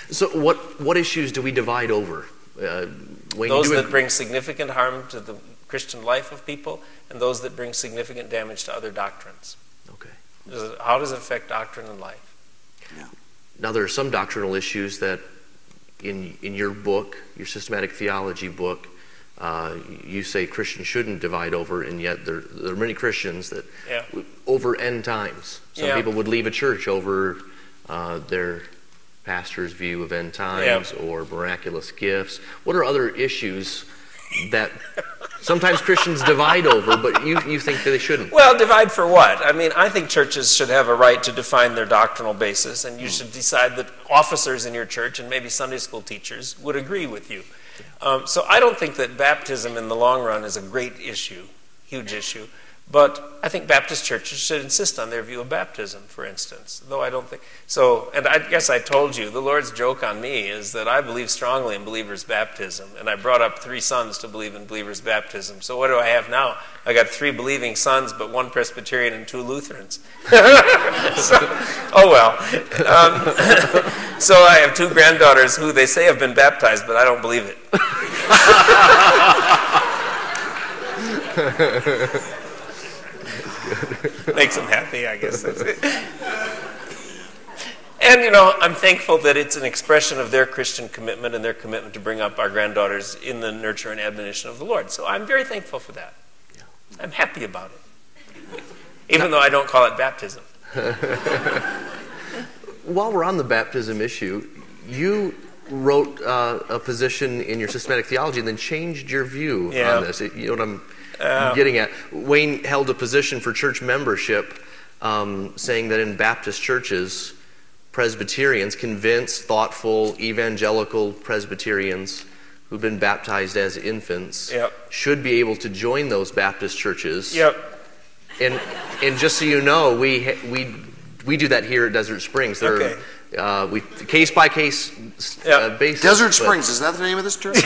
So what issues do we divide over? Wayne, those that bring significant harm to the Christian life of people, and those that bring significant damage to other doctrines. Okay. How does it affect doctrine and life? Yeah. Now, there are some doctrinal issues that in your book, your systematic theology book, you say Christians shouldn't divide over, and yet there are many Christians that over end times. Some people would leave a church over their pastor's view of end times or miraculous gifts. What are other issues that sometimes Christians divide over, but you think that they shouldn't? Well, divide for what? I mean, I think churches should have a right to define their doctrinal basis, and you should decide that officers in your church and maybe Sunday school teachers would agree with you. So I don't think that baptism in the long run is a great issue, huge issue. But I think Baptist churches should insist on their view of baptism, for instance. Though I don't think so. And I guess I told you, the Lord's joke on me is that I believe strongly in believers' baptism. And I brought up 3 sons to believe in believers' baptism. So what do I have now? I got 3 believing sons, but 1 Presbyterian and 2 Lutherans. Oh well. So I have 2 granddaughters who they say have been baptized, but I don't believe it. Makes them happy, I guess. That's it. And, I'm thankful that it's an expression of their Christian commitment and their commitment to bring up our granddaughters in the nurture and admonition of the Lord. So I'm very thankful for that. I'm happy about it, even though I don't call it baptism. While we're on the baptism issue, you wrote a position in your systematic theology and then changed your view on this. You know what I'm getting at? Wayne held a position for church membership saying that in Baptist churches, Presbyterians, convinced, thoughtful, evangelical Presbyterians who've been baptized as infants should be able to join those Baptist churches. And just so you know, we do that here at Desert Springs. There are case by case basis. Desert Springs, is that the name of this church?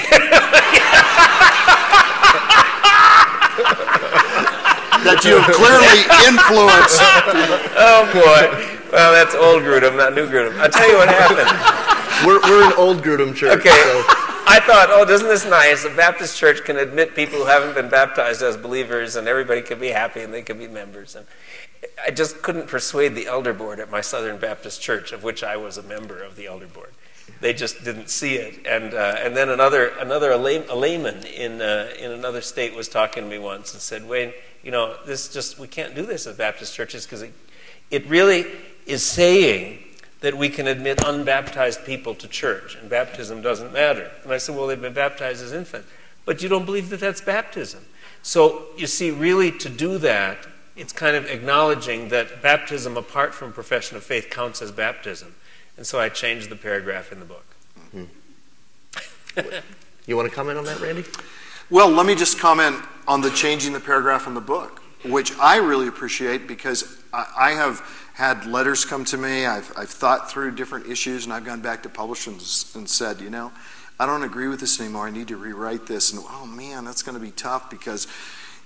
That you have clearly influenced. Oh boy. Well, that's old Grudem, not new Grudem. I'll tell you what happened. We're an old Grudem church. Okay. So. I thought, isn't this nice? A Baptist church can admit people who haven't been baptized as believers, and everybody can be happy, and they can be members. And I just couldn't persuade the elder board at my Southern Baptist church, of which I was a member of the elder board. They just didn't see it. And then a layman in another state was talking to me once and said, Wayne, we can't do this as Baptist churches because it really is saying that we can admit unbaptized people to church, and baptism doesn't matter. And I said, well, they've been baptized as infants. But you don't believe that that's baptism. So, you see, really to do that, it's kind of acknowledging that baptism apart from profession of faith counts as baptism. And so I changed the paragraph in the book. You want to comment on that, Randy? Well, let me just comment on the changing the paragraph in the book, which I really appreciate because I have had letters come to me. I've thought through different issues, and I've gone back to publishers and said, I don't agree with this anymore. I need to rewrite this. And, oh, man, that's going to be tough because,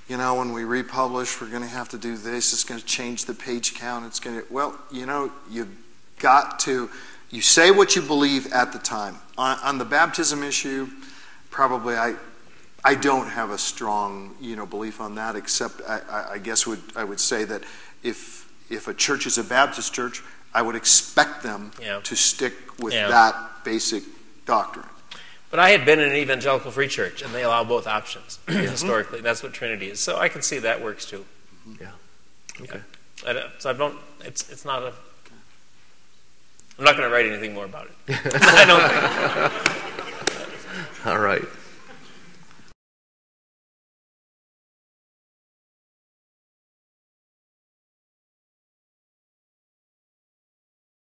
when we republish, we're going to have to do this. It's going to change the page count. It's going to, well, you've got to, you say what you believe at the time. On the baptism issue, probably I don't have a strong, belief on that, except I guess I would say that if a church is a Baptist church, I would expect them to stick with that basic doctrine. But I had been in an evangelical free church, and they allow both options historically. That's what Trinity is. So I can see that works too. Yeah. Okay. So I don't. It's not a. I'm not going to write anything more about it. I don't think. All right.